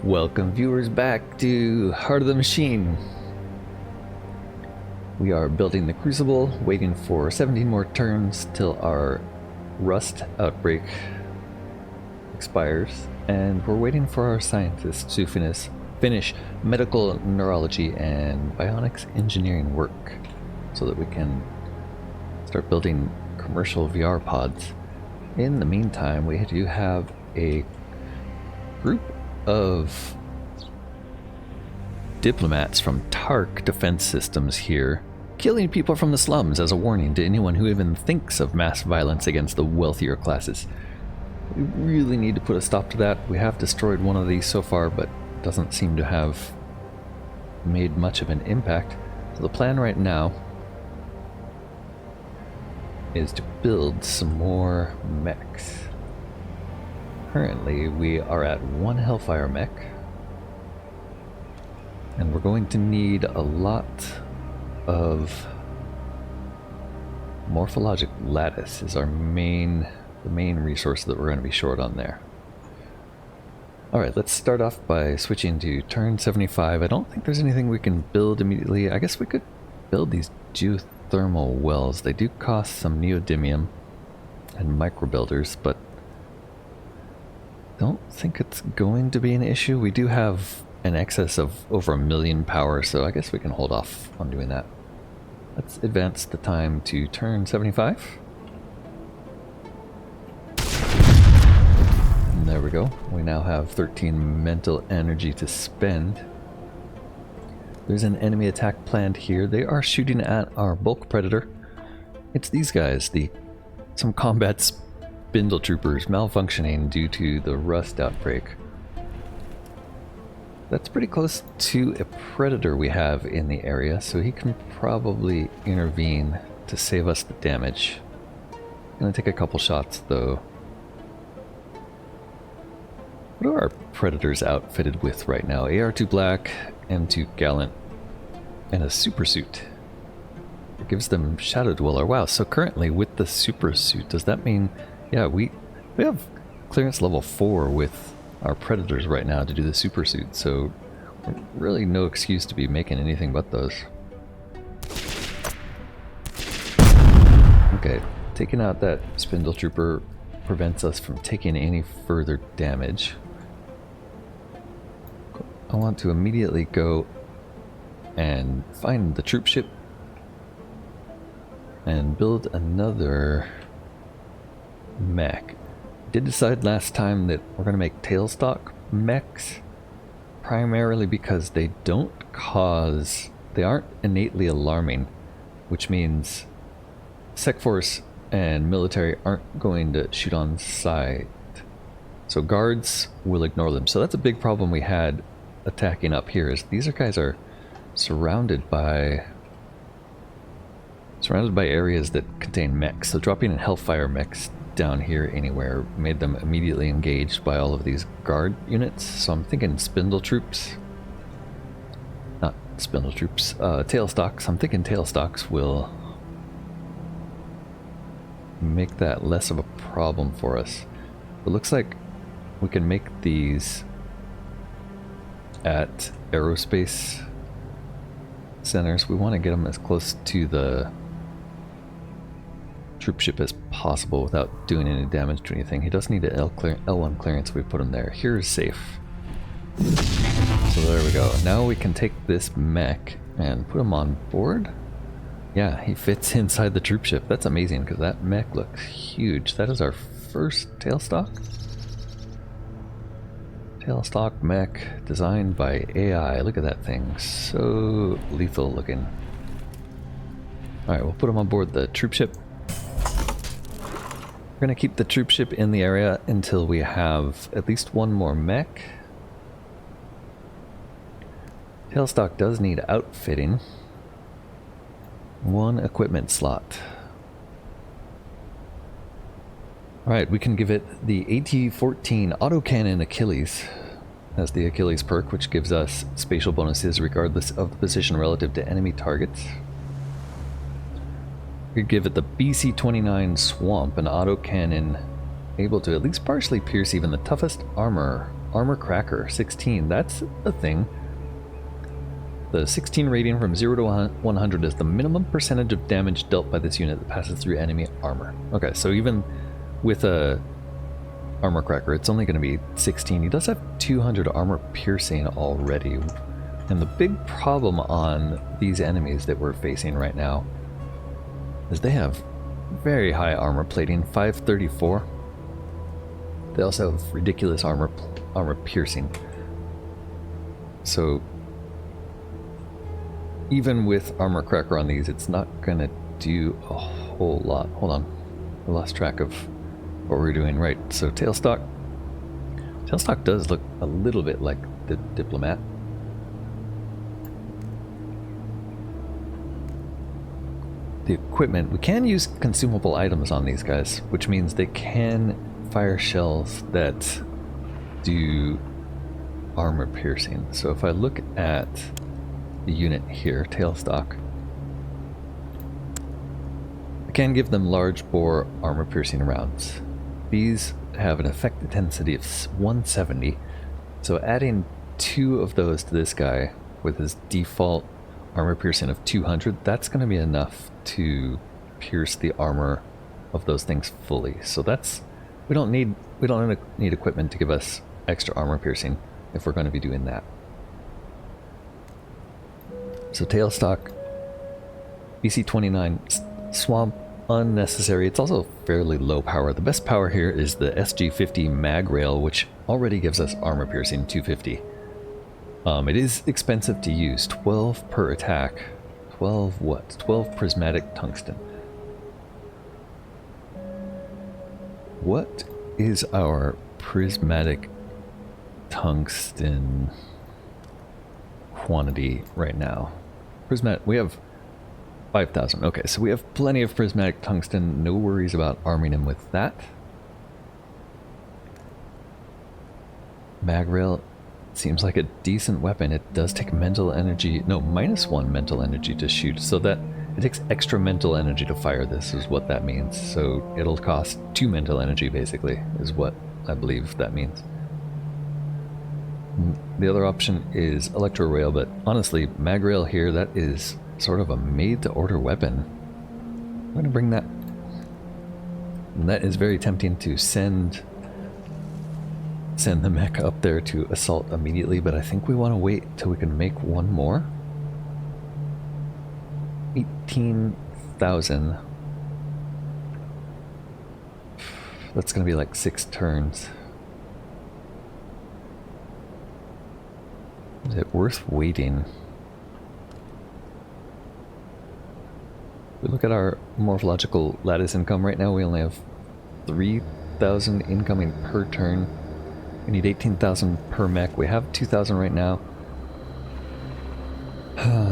Welcome viewers back to Heart of the Machine. We are building the Crucible, waiting for 17 more turns till our rust outbreak expires, and we're waiting for our scientists to finish medical neurology and bionics engineering work so that we can start building commercial VR pods. In the meantime, we do have a group of diplomats from TARC Defense Systems here, killing people from the slums as a warning to anyone who even thinks of mass violence against the wealthier classes. We really need to put a stop to that. We have destroyed one of these so far, but doesn't seem to have made much of an impact. So the plan right now is to build some more mechs. Currently, we are at one Hellfire mech, and we're going to need a lot of morphologic lattice is the main resource that we're going to be short on there. Alright, let's start off by switching to turn 75. I don't think there's anything we can build immediately. I guess we could build these geothermal wells. They do cost some neodymium and micro builders, but don't think it's going to be an issue. We do have an excess of over 1 million power, so I guess we can hold off on doing that. Let's advance the time to turn 75. And there we go. We now have 13 mental energy to spend. There's an enemy attack planned here. They are shooting at our bulk predator. It's these guys, some combat spindle troopers malfunctioning due to the rust outbreak. That's pretty close to a predator we have in the area, so he can probably intervene to save us the damage. Gonna take a couple shots though. What are our predators outfitted with right now? AR-2 Black, M2 Gallant, and a super suit. It gives them Shadow Dweller. Wow, so currently with the super suit, does that mean, yeah, we have clearance level 4 with our predators right now to do the super suit, so really no excuse to be making anything but those. Okay, taking out that spindle trooper prevents us from taking any further damage. I want to immediately go and find the troop ship and build another mech. Did decide last time that we're going to make tailstock mechs, primarily because they aren't innately alarming, which means Sec Force and military aren't going to shoot on sight, so guards will ignore them. So that's a big problem we had attacking up here, is these guys are surrounded by areas that contain mechs. So dropping in Hellfire mechs down here anywhere made them immediately engaged by all of these guard units. So I'm thinking spindle troops, not spindle troops, tailstocks. I'm thinking tailstocks will make that less of a problem for us. It looks like we can make these at aerospace centers. We want to get them as close to the troop ship as possible without doing any damage to anything. He does need an L1 clearance. We put him there. Here is safe. So there we go. Now we can take this mech and put him on board. Yeah, he fits inside the troop ship. That's amazing because that mech looks huge. That is our first tailstock. Tailstock mech designed by AI. Look at that thing. So lethal looking. Alright, we'll put him on board the troop ship. We're going to keep the troop ship in the area until we have at least one more mech. Tailstock does need outfitting. One equipment slot. Alright, we can give it the AT-14 autocannon Achilles as the Achilles perk, which gives us spatial bonuses regardless of the position relative to enemy targets. We could give it the BC-29 Swamp, an autocannon able to at least partially pierce even the toughest armor Armor Cracker 16. That's a thing. The 16 rating from 0 to 100 is the minimum percentage of damage dealt by this unit that passes through enemy armor. Okay, so even with a Armor Cracker, it's only going to be 16. He does have 200 armor piercing already. And the big problem on these enemies that we're facing right now is they have very high armor plating, 534. They also have ridiculous armor piercing. So even with Armor Cracker on these, it's not gonna do a whole lot. Hold on, I lost track of what we're doing. Right, so Tailstock does look a little bit like the Diplomat. The equipment, we can use consumable items on these guys, which means they can fire shells that do armor piercing. So if I look at the unit here, Tailstock, I can give them large bore armor piercing rounds. These have an effect intensity of 170, so adding 2 of those to this guy with his default armor piercing of 200, that's going to be enough to pierce the armor of those things fully. So that's, we don't need equipment to give us extra armor piercing if we're going to be doing that. So Tailstock, BC29, Swamp, unnecessary. It's also fairly low power. The best power here is the SG50 mag rail, which already gives us armor piercing 250. It is expensive to use, 12 per attack. 12 what? 12 prismatic tungsten. What is our prismatic tungsten quantity right now? We have 5,000. Okay, so we have plenty of prismatic tungsten. No worries about arming him with that. Mag rail seems like a decent weapon. It does take mental energy, no, -1 mental energy to shoot, so that it takes extra mental energy to fire this is what that means. So it'll cost 2 mental energy basically, is what I believe that means. The other option is Electro Rail, but honestly, Mag Rail here, that is sort of a made-to-order weapon. I'm going to bring that. And that is very tempting to send the mech up there to assault immediately, but I think we want to wait till we can make one more. 18,000. That's going to be like 6 turns. Is it worth waiting? We look at our morphological lattice income right now, we only have 3,000 incoming per turn. We need 18,000 per mech. We have 2,000 right now.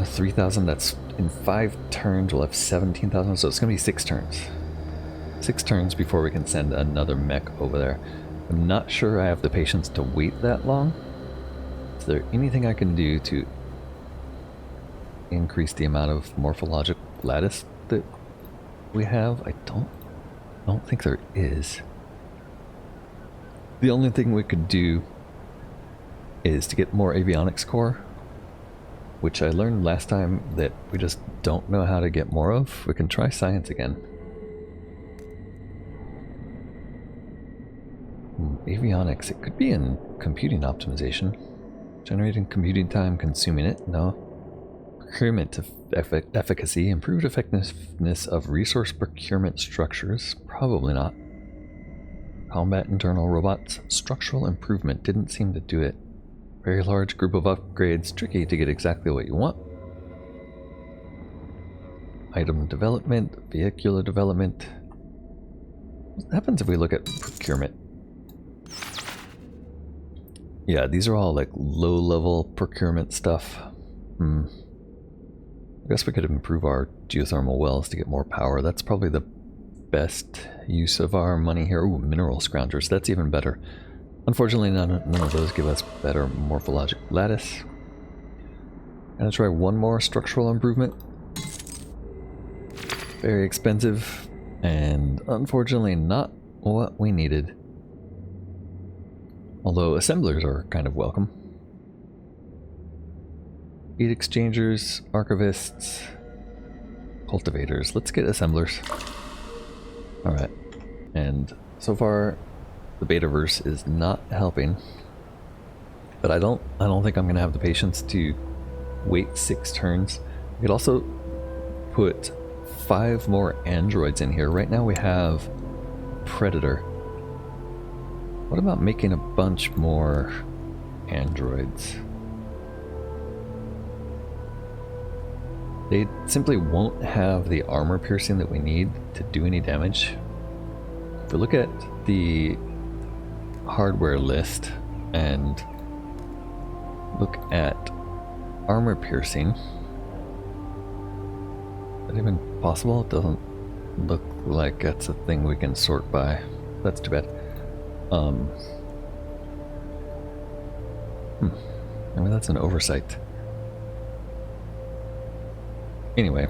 3,000, that's in 5 turns, we'll have 17,000, so it's going to be 6 turns. 6 turns before we can send another mech over there. I'm not sure I have the patience to wait that long. Is there anything I can do to increase the amount of morphologic lattice that we have? I don't think there is. The only thing we could do is to get more avionics core, which I learned last time that we just don't know how to get more of. We can try science again. Avionics, it could be in computing optimization. Generating computing time, consuming it, no. Procurement efficacy, improved effectiveness of resource procurement structures, probably not. Combat internal robots, structural improvement, didn't seem to do it. Very large group of upgrades, tricky to get exactly what you want. Item development, vehicular development. What happens if we look at procurement? Yeah, these are all like low-level procurement stuff. I guess we could improve our geothermal wells to get more power. That's probably the best use of our money here. Ooh, mineral scroungers, that's even better. Unfortunately, none of those give us better morphologic lattice. Gonna try one more structural improvement. Very expensive, and unfortunately not what we needed. Although assemblers are kind of welcome. Heat exchangers, archivists, cultivators. Let's get assemblers. Alright. And so far the betaverse is not helping. But I don't think I'm gonna have the patience to wait 6 turns. We could also put 5 more androids in here. Right now we have Predator. What about making a bunch more androids? They simply won't have the armor piercing that we need to do any damage. If we look at the hardware list and look at armor piercing, is that even possible? It doesn't look like that's a thing we can sort by. That's too bad. Maybe that's an oversight. Anyway,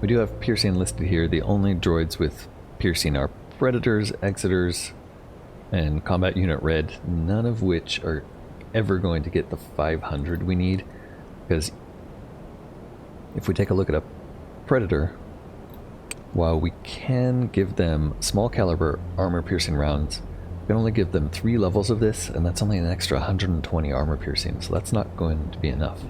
we do have piercing listed here. The only droids with piercing are Predators, Exiters, and Combat Unit Red, none of which are ever going to get the 500 we need, because if we take a look at a Predator, while we can give them small caliber armor piercing rounds, we can only give them 3 levels of this, and that's only an extra 120 armor piercing, so that's not going to be enough.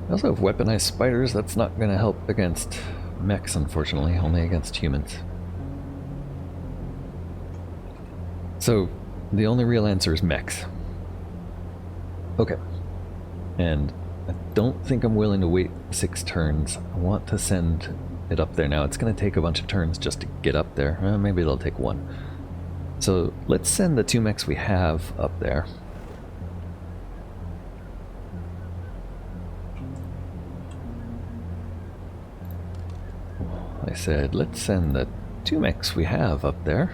We also have weaponized spiders. That's not going to help against mechs, unfortunately, only against humans. So the only real answer is mechs. Okay. And I don't think I'm willing to wait 6 turns. I want to send it up there now. It's going to take a bunch of turns just to get up there. Maybe it'll take 1. So let's send the 2 mechs we have up there. I said, let's send the 2 mechs we have up there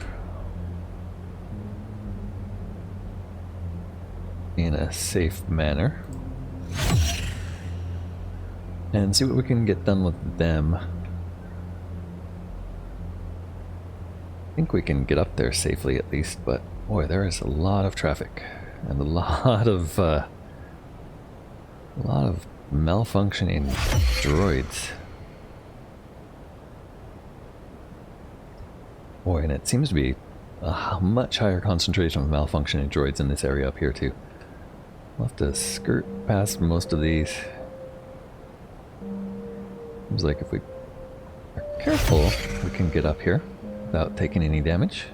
in a safe manner and see what we can get done with them. I think we can get up there safely at least, but boy, there is a lot of traffic and a lot of malfunctioning droids. Boy, and it seems to be a much higher concentration of malfunctioning droids in this area up here too. We'll have to skirt past most of these. Seems like if we are careful, we can get up here without taking any damage.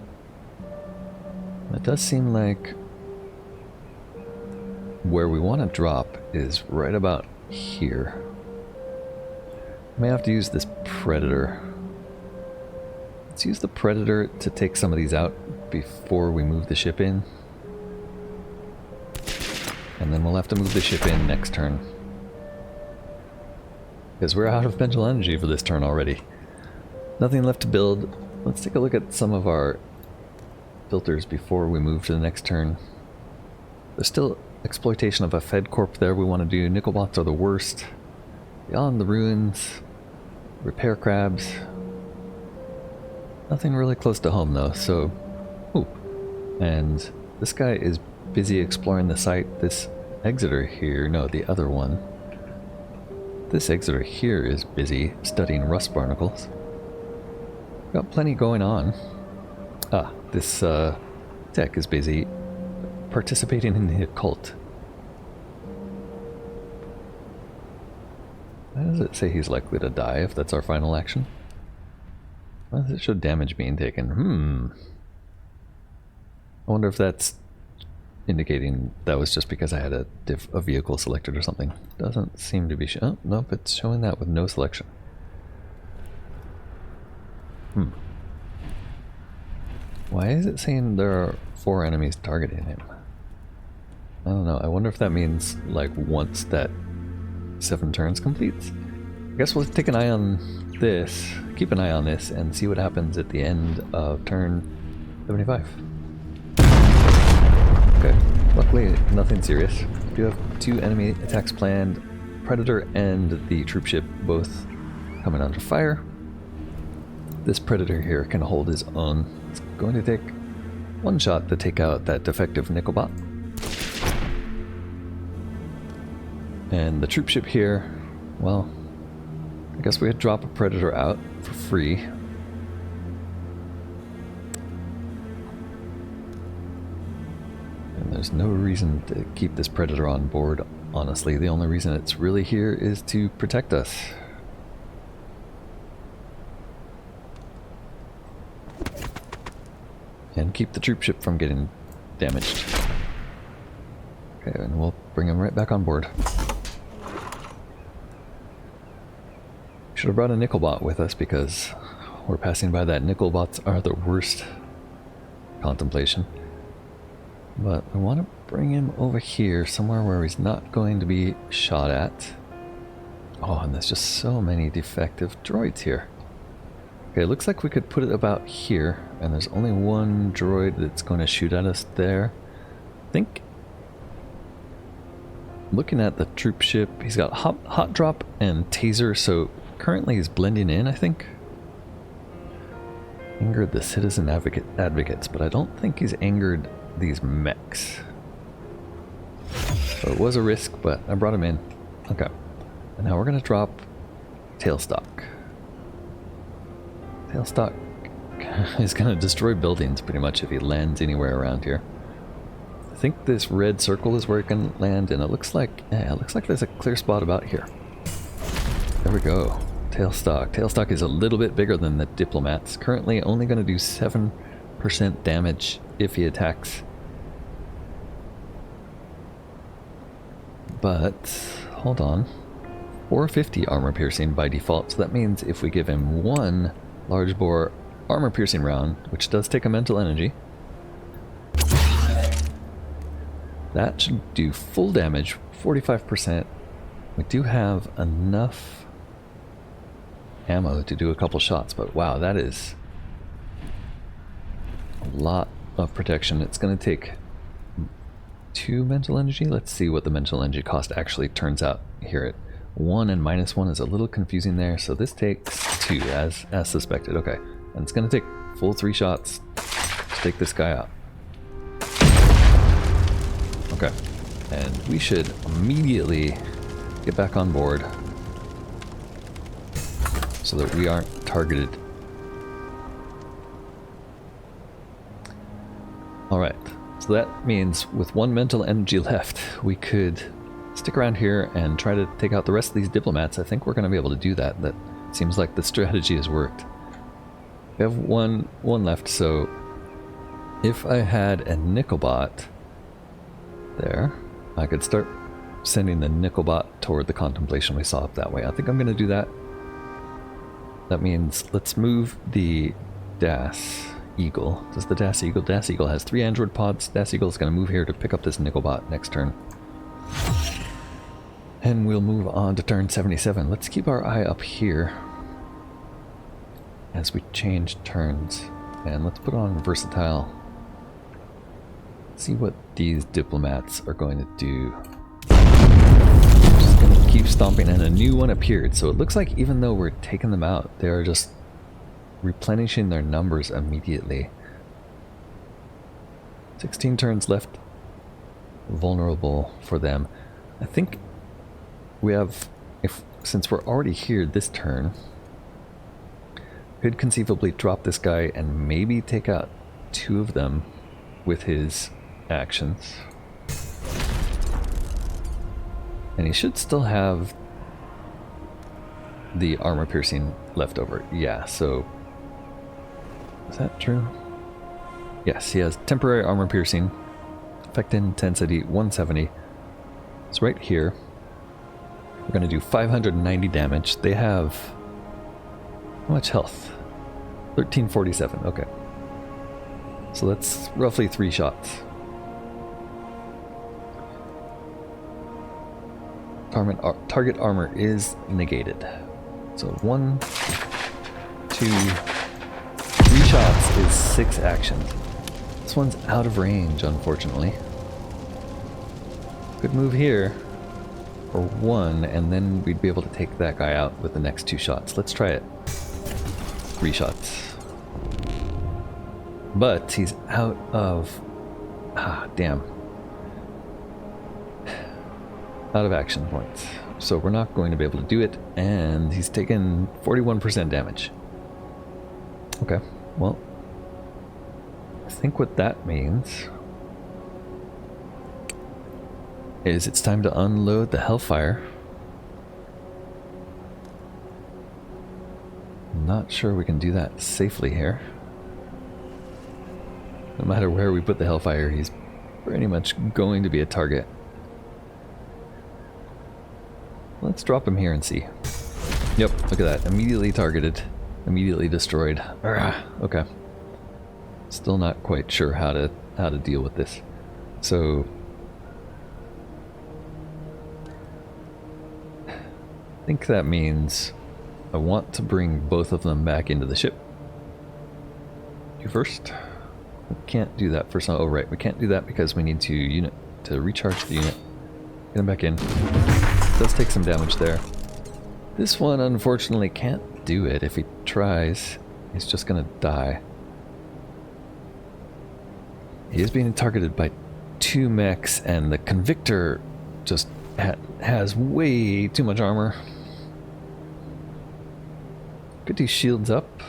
It does seem like where we want to drop is right about here. May have to use this Predator. Let's use the Predator to take some of these out before we move the ship in. And then we'll have to move the ship in next turn, because we're out of potential energy for this turn already. Nothing left to build. Let's take a look at some of our filters before we move to the next turn. There's still exploitation of a Fed Corp there we want to do. Nickel bots are the worst. Beyond the Ruins, repair crabs. Nothing really close to home though, so... Ooh. And this guy is busy exploring the site. This Exeter here, no, the other one. This Exeter here is busy studying rust barnacles. Got plenty going on. Ah, this tech is busy participating in the occult. Why does it say he's likely to die if that's our final action? Why does it show damage being taken? I wonder if that's indicating that was just because I had a vehicle selected or something. Doesn't seem to be oh, nope, it's showing that with no selection. Why is it saying there are 4 enemies targeting him? I don't know. I wonder if that means, like, once that 7 turns completes? I guess we'll take an eye on this, keep an eye on this, and see what happens at the end of turn 75. Okay, luckily nothing serious. We do have 2 enemy attacks planned. Predator and the troop ship both coming under fire. This Predator here can hold his own. It's going to take one shot to take out that defective nickel bot. And the troop ship here, well, I guess we could drop a predator out for free. And there's no reason to keep this predator on board, honestly. The only reason it's really here is to protect us. And keep the troop ship from getting damaged. Okay, and we'll bring him right back on board. Should have brought a nickel bot with us because we're passing by that. Nickel bots are the worst contemplation. But I want to bring him over here, somewhere where he's not going to be shot at. Oh, and there's just so many defective droids here. Okay, it looks like we could put it about here, and there's only one droid that's going to shoot at us there. I think, looking at the troop ship, he's got hot drop and taser, so currently he's blending in, I think. Angered the citizen advocates, but I don't think he's angered these mechs. So it was a risk, but I brought him in. Okay. And now we're going to drop tailstock. Tailstock is going to destroy buildings pretty much if he lands anywhere around here. I think this red circle is where it can land, and it looks like, yeah, it looks like there's a clear spot about here. There we go. Tailstock. Tailstock is a little bit bigger than the Diplomats. Currently only going to do 7% damage if he attacks. But, hold on. 450 armor piercing by default, so that means if we give him one large bore armor piercing round, which does take a mental energy, that should do full damage, 45%. We do have enough ammo to do a couple shots, but wow, that is a lot of protection. It's going to take 2 mental energy. Let's see what the mental energy cost actually turns out here. At 1 and -1 is a little confusing there, so this takes 2 as suspected. Okay, and it's going to take full 3 shots to take this guy out. Okay, and we should immediately get back on board so that we aren't targeted. Alright, so that means with 1 mental energy left, we could stick around here and try to take out the rest of these diplomats. I think we're going to be able to do that. That seems like the strategy has worked. We have one left, so if I had a nickel bot there, I could start sending the nickel bot toward the contemplation we saw up that way. I think I'm going to do that. That means let's move the Das Eagle. Does the Das Eagle? Das Eagle has 3 android pods. Das Eagle is going to move here to pick up this nickel bot next turn. And we'll move on to turn 77. Let's keep our eye up here as we change turns. And let's put on versatile. See what these diplomats are going to do. Just going to keep stomping, and a new one appeared. So it looks like even though we're taking them out, they're just replenishing their numbers immediately. 16 turns left vulnerable for them. I think we have, since we're already here this turn, could conceivably drop this guy and maybe take out 2 of them with his actions. And he should still have the armor piercing left over. Yeah, so is that true? Yes, he has temporary armor piercing, effect intensity 170. It's right here. We're going to do 590 damage. They have how much health? 1347. Okay. So that's roughly 3 shots. Target armor is negated. So 1, 2, 3 shots is 6 actions. This one's out of range, unfortunately. Could move here for 1, and then we'd be able to take that guy out with the next 2 shots. Let's try it. 3 shots. But he's out of... damn. Out of action points. So we're not going to be able to do it, and he's taken 41% damage. Okay, well, I think what that means is it's time to unload the Hellfire. I'm not sure we can do that safely here. No matter where we put the Hellfire, he's pretty much going to be a target. Let's drop him here and see. Yep, look at that. Immediately targeted. Immediately destroyed. Okay. Still not quite sure how to deal with this. So I think that means I want to bring both of them back into the ship. You first. We can't do that first. Oh right, we can't do that because we need to recharge the unit. Get him back in. Does take some damage there. This one unfortunately can't do it. If he tries, he's just gonna die. He is being targeted by 2 mechs, and the Convictor just has way too much armor. Get these shields up.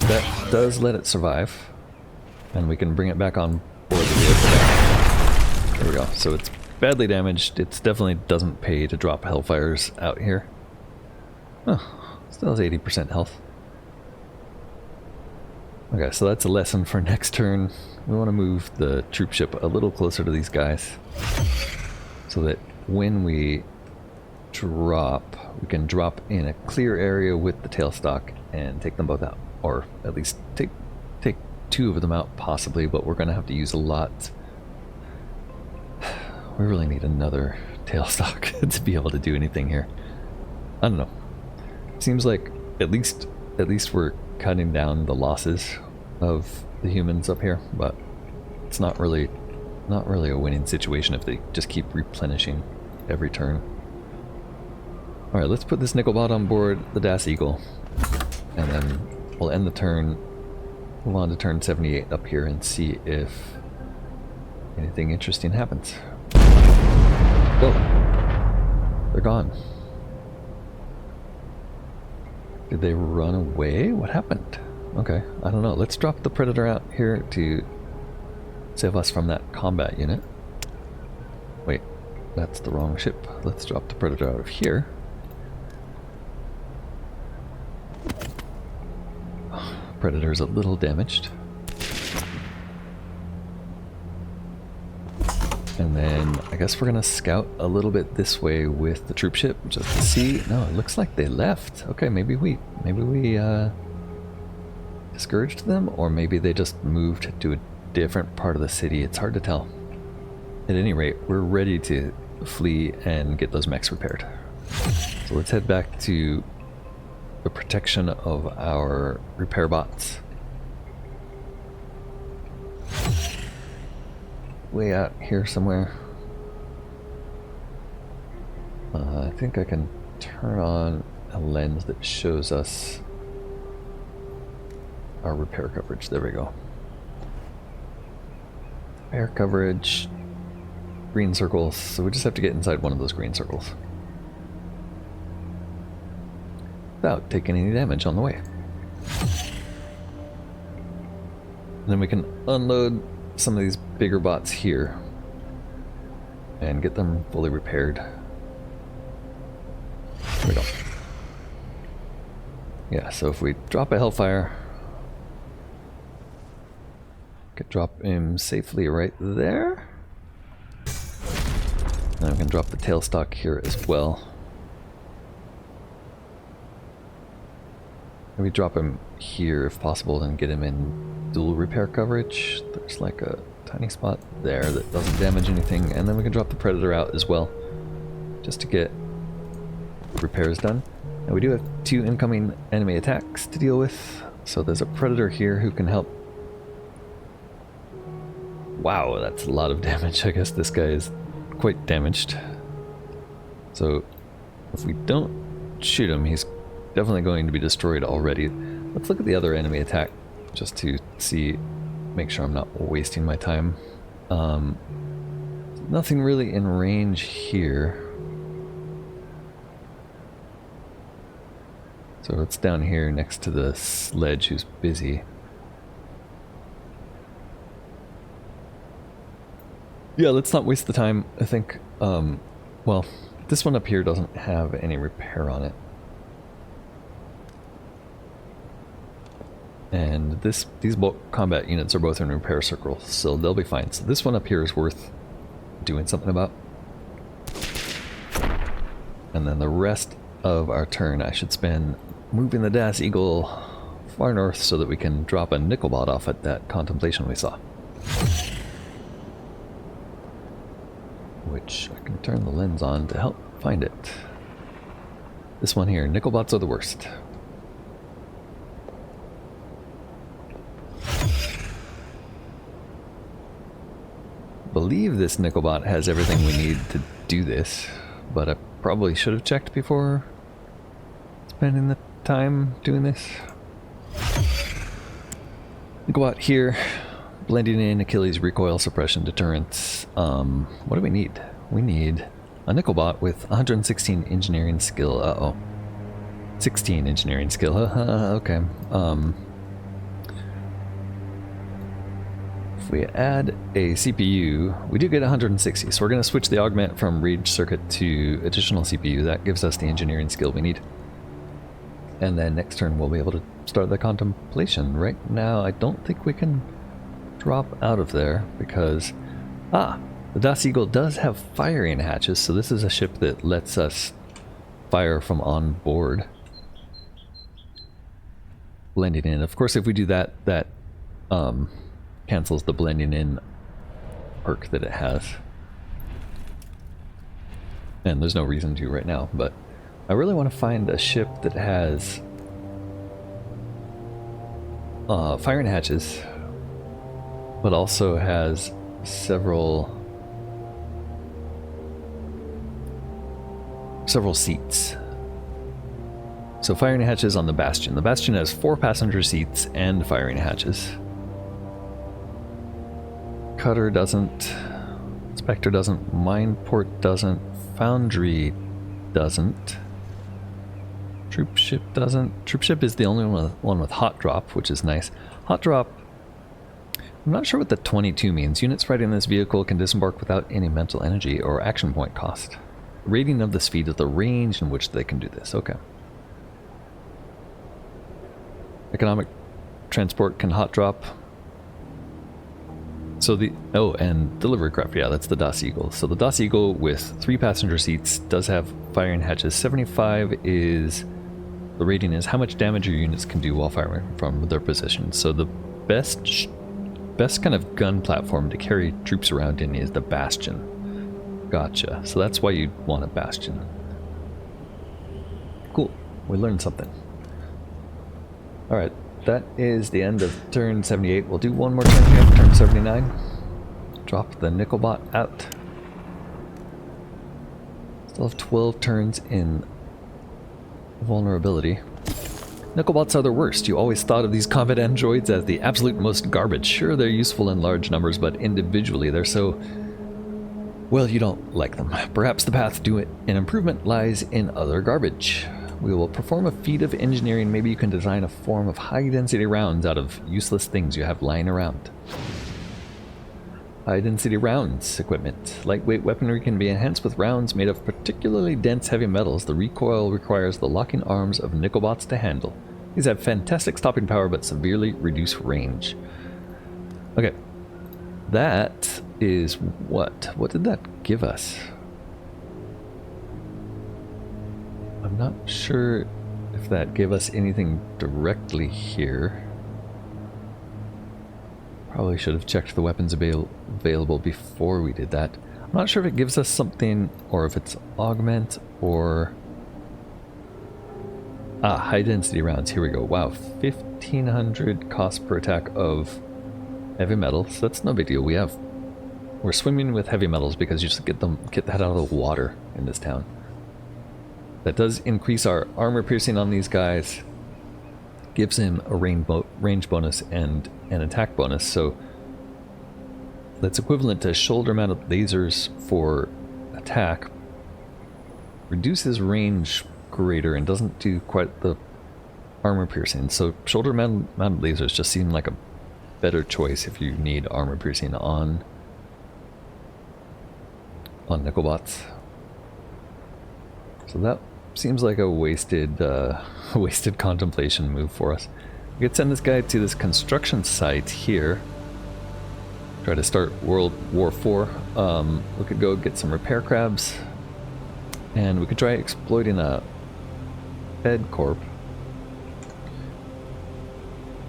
That does let it survive, and we can bring it back on board the vehicle. There we go. So it's badly damaged. It definitely doesn't pay to drop Hellfires out here. Oh, still has 80% health. Okay, so that's a lesson for next turn. We want to move the troop ship a little closer to these guys so that when we drop, we can drop in a clear area with the tailstock and take them both out. Or at least take 2 of them out possibly, but we're going to have to use a lot. We really need another tailstock to be able to do anything here. I don't know. Seems like at least we're cutting down the losses of the humans up here, but it's not really a winning situation if they just keep replenishing every turn. All right, let's put this Nickelbot on board the Das Eagle, and then we'll end the turn. Move on to turn 78 up here and see if anything interesting happens. Whoa. They're gone. Did they run away? What happened? Okay, I don't know. Let's drop the Predator out here to save us from that combat unit. Wait, that's the wrong ship. Let's drop the Predator out of here. Predator's a little damaged. And then I guess we're gonna scout a little bit this way with the troop ship just to see. No, it looks like they left. Okay, maybe we discouraged them, or maybe they just moved to a different part of the city. It's hard to tell. At any rate, we're ready to flee and get those mechs repaired. So let's head back to the protection of our repair bots. Way out here somewhere. I think I can turn on a lens that shows us our repair coverage. There we go. Repair coverage, green circles. So we just have to get inside one of those green circles without taking any damage on the way. And then we can unload some of these bigger bots here and get them fully repaired. There we go. Yeah, so if we drop a Hellfire, could drop him safely right there. And we can drop the tailstock here as well. Maybe drop him here if possible and get him in dual repair coverage. There's like a tiny spot there that doesn't damage anything, and then we can drop the Predator out as well just to get repairs done. And we do have 2 incoming enemy attacks to deal with, so there's a Predator here who can help. Wow, that's a lot of damage. I guess this guy is quite damaged. So if we don't shoot him, he's definitely going to be destroyed already. Let's look at the other enemy attack just to see, make sure I'm not wasting my time. Nothing really in range here. So it's down here next to the sledge who's busy. Yeah, let's not waste the time. I think, well, this one up here doesn't have any repair on it. And these combat units are both in repair circles, so they'll be fine. So this one up here is worth doing something about. And then the rest of our turn I should spend moving the Das Eagle far north so that we can drop a nickel bot off at that contemplation we saw. Which I can turn the lens on to help find it. This one here, nickel bots are the worst. Believe this nickel bot has everything we need to do this, but I probably should have checked before spending the time doing this. Nickel bot here, blending in Achilles recoil suppression deterrence. What do we need? We need a nickel bot with 116 engineering skill. Uh-oh. 16 engineering skill. Okay. If we add a CPU, we do get 160, so we're going to switch the augment from read circuit to additional CPU. That gives us the engineering skill we need. And then next turn we'll be able to start the contemplation. Right now I don't think we can drop out of there because... the Das Eagle does have firing hatches, so this is a ship that lets us fire from on board. Blending in. Of course, if we do that, that cancels the blending in perk that it has. And there's no reason to right now, but I really want to find a ship that has firing hatches, but also has several seats. So firing hatches on the Bastion. The Bastion has 4 passenger seats and firing hatches. Cutter doesn't, Spectre doesn't, Mineport doesn't, Foundry doesn't, Troop Ship doesn't. Troop Ship is the only one with Hot Drop, which is nice. Hot Drop, I'm not sure what the 22 means. Units riding this vehicle can disembark without any mental energy or action point cost. Rating of the speed is the range in which they can do this. Okay. Economic transport can hot drop. So the... oh, and delivery craft. Yeah, that's the Das Eagle. So the Das Eagle with 3 passenger seats does have firing hatches. 75 is... the rating is how much damage your units can do while firing from their position. So the best kind of gun platform to carry troops around in is the Bastion. Gotcha. So that's why you'd want a Bastion. Cool. We learned something. Alright, that is the end of turn 78. We'll do one more turn here, turn 79. Drop the nickel bot out. Still have 12 turns in vulnerability. Nickelbots are the worst. You always thought of these combat androids as the absolute most garbage. Sure, they're useful in large numbers, but individually they're so... well, you don't like them. Perhaps the path to an improvement lies in other garbage. We will perform a feat of engineering. Maybe you can design a form of high-density rounds out of useless things you have lying around. High-density rounds equipment. Lightweight weaponry can be enhanced with rounds made of particularly dense heavy metals. The recoil requires the locking arms of nickelbots to handle. These have fantastic stopping power but severely reduce range. Okay. That is what? What did that give us? I'm not sure if that gave us anything directly here. Probably should have checked the weapons available before we did that. I'm not sure if it gives us something or if it's augment or... high density rounds. Here we go. Wow, 1500 cost per attack of heavy metals. That's no big deal. We're swimming with heavy metals because you just get that out of the water in this town. That does increase our armor piercing on these guys. Gives him a range bonus and an attack bonus, so that's equivalent to shoulder-mounted lasers for attack. Reduces range greater and doesn't do quite the armor piercing. So shoulder-mounted lasers just seem like a better choice if you need armor piercing on Nickelbots. So that seems like a wasted contemplation move for us. We could send this guy to this construction site here. Try to start World War IV. We could go get some repair crabs. And we could try exploiting a Fed Corp.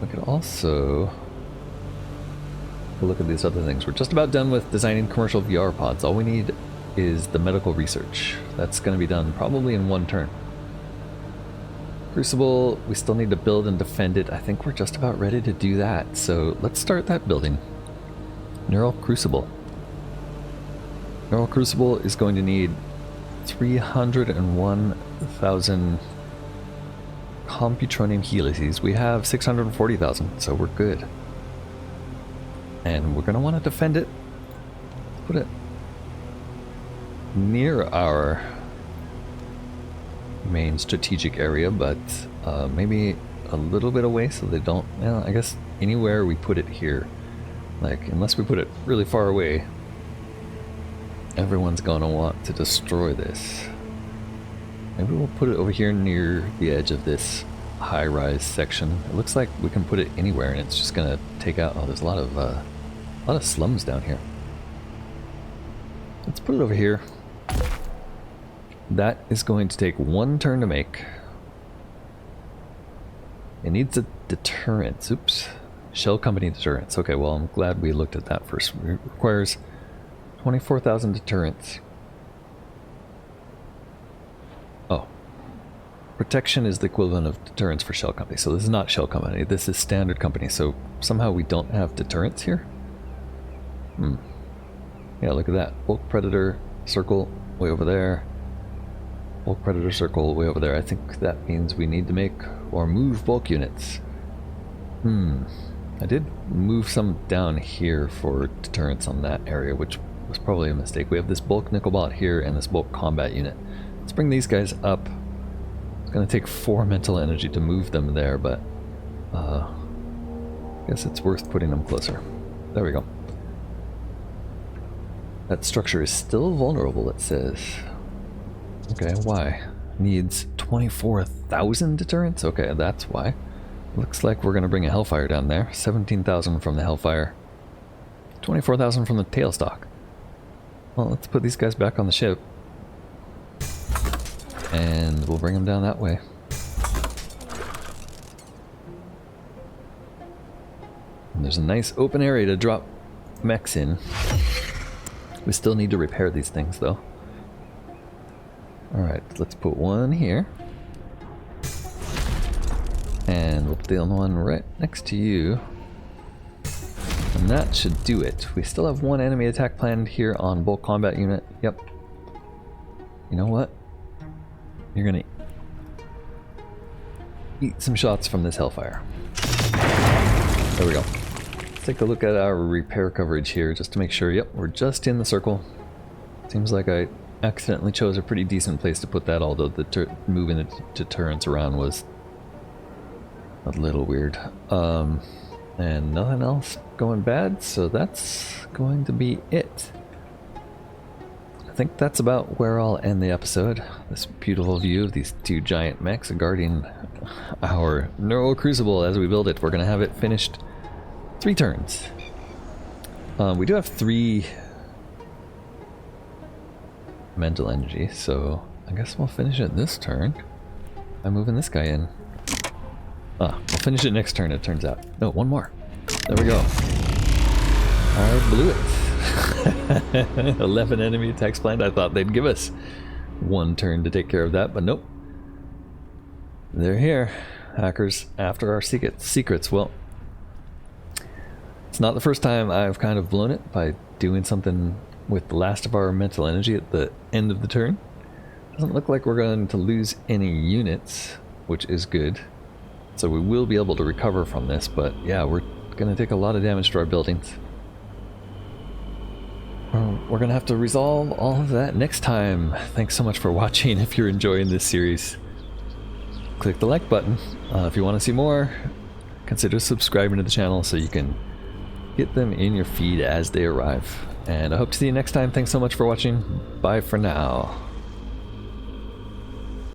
We could also look at these other things. We're just about done with designing commercial VR pods. All we need is the medical research. That's going to be done probably in one turn. Crucible, we still need to build and defend it. I think we're just about ready to do that. So let's start that building. Neural Crucible. Neural Crucible is going to need 301,000 Computronium helices. We have 640,000, so we're good. And we're going to want to defend it. Put it near our main strategic area, but maybe a little bit away so they don't, well, I guess anywhere we put it here, like unless we put it really far away, everyone's gonna want to destroy this. Maybe we'll put it over here near the edge of this high-rise section. It looks like we can put it anywhere and it's just gonna take out, oh, there's a lot of slums down here. Let's put it over here. That is going to take one turn to make. It needs a deterrence. Oops. Shell company deterrence. Okay, well, I'm glad we looked at that first. It requires 24,000 deterrence. Oh. Protection is the equivalent of deterrence for shell company. So this is not shell company. This is standard company. So somehow we don't have deterrence here? Yeah, look at that. Bulk Predator circle way over there. Bulk Predator circle way over there. I think that means we need to make or move bulk units. I did move some down here for deterrence on that area, which was probably a mistake. We have this bulk Nickelbot here and this bulk combat unit. Let's bring these guys up. It's going to take 4 mental energy to move them there, but I guess it's worth putting them closer. There we go. That structure is still vulnerable, it says. Okay, why? Needs 24,000 deterrence? Okay, that's why. Looks like we're going to bring a Hellfire down there. 17,000 from the Hellfire. 24,000 from the Tailstock. Well, let's put these guys back on the ship. And we'll bring them down that way. And there's a nice open area to drop mechs in. We still need to repair these things, though. Alright, let's put one here. And we'll put the other one right next to you. And that should do it. We still have one enemy attack planned here on bulk combat unit. Yep. You know what? You're gonna eat some shots from this Hellfire. There we go. Let's take a look at our repair coverage here just to make sure. Yep, we're just in the circle. Seems like I accidentally chose a pretty decent place to put that, although the moving the deterrence around was a little weird. And nothing else going bad, so that's going to be it. I think that's about where I'll end the episode. This beautiful view of these two giant mechs guarding our Neural Crucible as we build it. We're going to have it finished 3 turns. We do have 3 mental energy, so I guess we'll finish it this turn by moving this guy in. We'll finish it next turn, it turns out. No, one more. There we go. I blew it. 11 enemy attacks planned. I thought they'd give us 1 turn to take care of that, but nope. They're here. Hackers after our secrets. Well, it's not the first time I've kind of blown it by doing something with the last of our mental energy at the end of the turn. Doesn't look like we're going to lose any units, which is good. So we will be able to recover from this, but yeah, we're going to take a lot of damage to our buildings. We're going to have to resolve all of that next time. Thanks so much for watching. If you're enjoying this series, click the like button. If you want to see more, consider subscribing to the channel so you can get them in your feed as they arrive. And I hope to see you next time. Thanks so much for watching. Bye for now.